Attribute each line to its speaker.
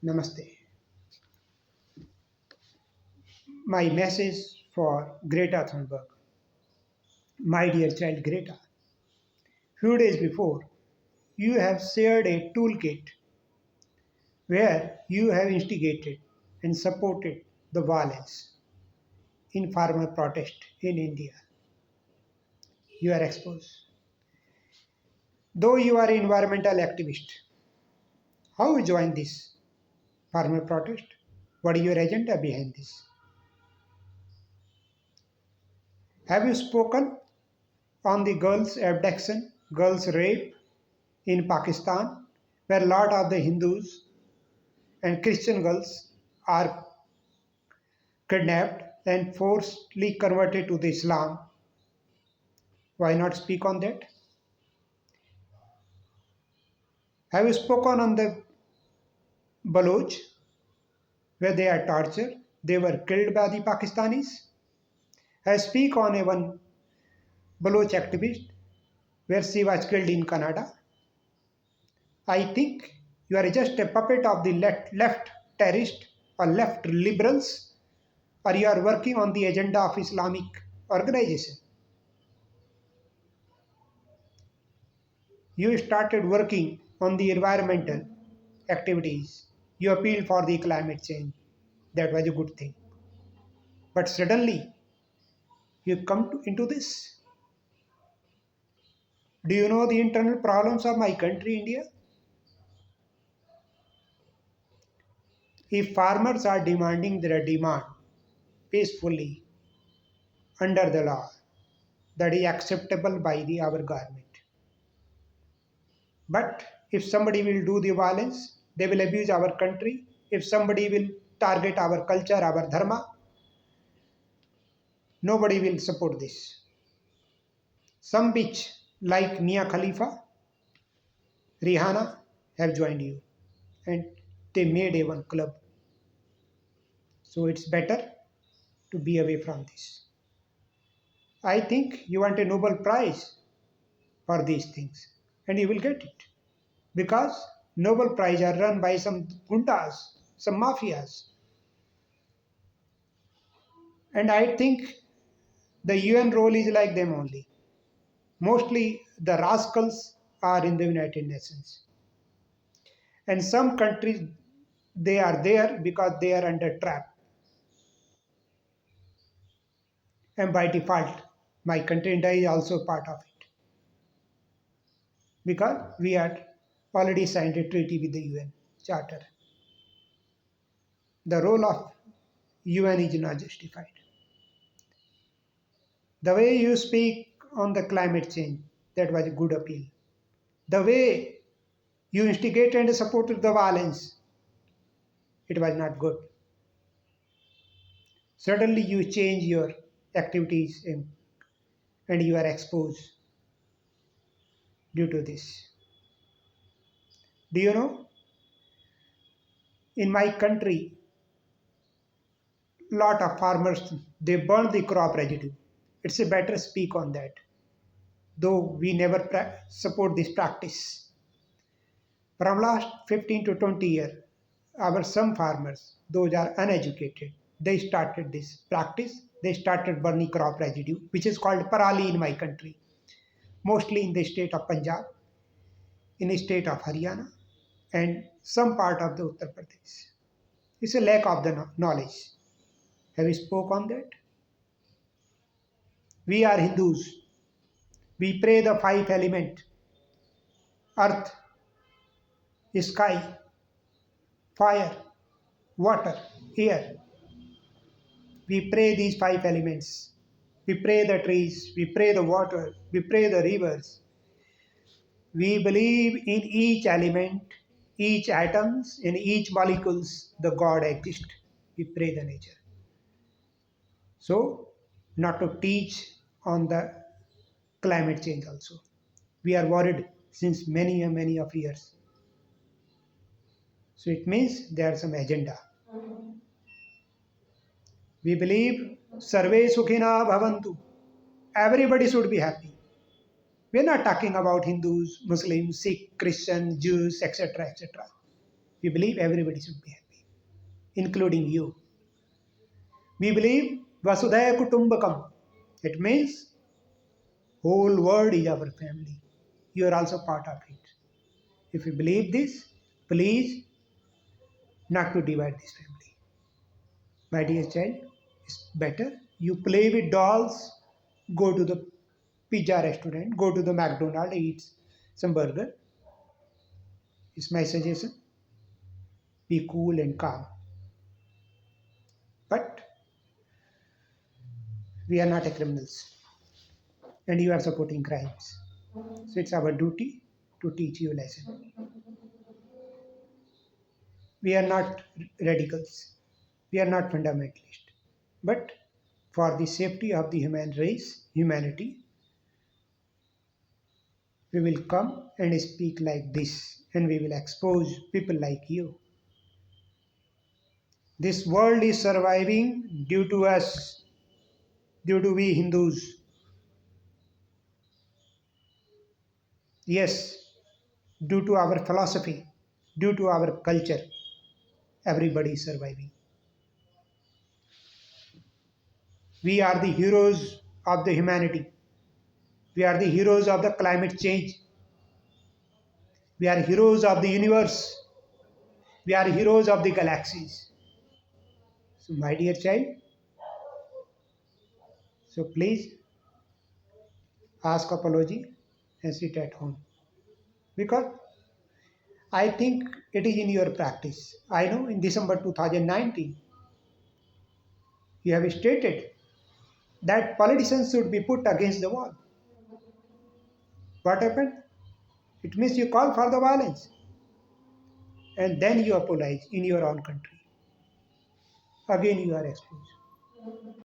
Speaker 1: Namaste. My message for Greta Thunberg. My dear child Greta, few days before, you have shared a toolkit where you have instigated and supported the violence in farmer protest in India. You are exposed. Though you are an environmental activist, how you joined this farmer protest? What is your agenda behind this? Have you spoken on the girls' abduction, girls' rape in Pakistan, where a lot of the Hindus and Christian girls are kidnapped and forcibly converted to the Islam? Why not speak on that? Have you spoken on the Baloch, where they are tortured? They were killed by the Pakistanis. I speak on a one Baloch activist where she was killed in Canada. I think you are just a puppet of the left terrorist or left liberals, or you are working on the agenda of Islamic organization. You started working on the environmental activities. You appealed for the climate change. That was a good thing. But suddenly you come into this. Do you know the internal problems of my country, India? If farmers are demanding their demand peacefully under the law, that is acceptable by our government. But if somebody will do the violence, they will abuse our country. If somebody will target our culture, our dharma, nobody will support this. Some bitch like Mia Khalifa, Rihanna have joined you and they made a one club. So it's better to be away from this. I think you want a Nobel Prize for these things and you will get it because Nobel Prize are run by some gundas, some mafias. And I think the UN role is like them only. Mostly the rascals are in the United Nations. And some countries, they are there because they are under trap. And by default, my country India is also part of it because we had already signed a treaty with the UN Charter. The role of UN is not justified. The way you speak on the climate change, that was a good appeal. The way you instigated and supported the violence, it was not good. Suddenly you change your activities and you are exposed due to this. Do you know, in my country, lot of farmers, they burn the crop residue. It's a better speak on that, though we never support this practice. From last 15 to 20 years, our some farmers, those are uneducated, they started this practice. They started burning crop residue, which is called parali in my country, mostly in the state of Punjab, in the state of Haryana, and some part of the Uttar Pradesh. It's a lack of the knowledge. Have you spoke on that? We are Hindus. We pray the five element: earth, sky, fire, water, air. We pray these five elements. We pray the trees, we pray the water, we pray the rivers. We believe in each element, each atoms, in each molecules, the God exists. We pray the nature. So, not to teach on the climate change also. We are worried since many of years. So it means there is some agenda. We believe Sarve Sukhina Bhavantu. Everybody should be happy. We're not talking about Hindus, Muslims, Sikh, Christian, Jews, etc. etc. We believe everybody should be happy, including you. We believe Vasudhaya Kutumbakam. It means whole world is our family. You are also part of it. If you believe this, please not to divide this family. My dear child, it's better you play with dolls, go to the pizza restaurant, go to the McDonald's, eat some burger. It's my suggestion. Be cool and calm. But we are not a criminals, and you are supporting crimes. So it's our duty to teach you a lesson. We are not radicals. We are not fundamentalists. But for the safety of the human race, humanity, we will come and speak like this, and we will expose people like you. This world is surviving due to us, due to we Hindus. Yes, due to our philosophy, due to our culture, everybody is surviving. We are the heroes of the humanity. We are the heroes of the climate change. We are heroes of the universe. We are heroes of the galaxies. So, my dear child, so please ask apology and sit at home. Because I think it is in your practice. I know in December 2019, you have stated that politicians should be put against the wall. What happened? It means you call for the violence and then you apologize in your own country. Again, you are exposed.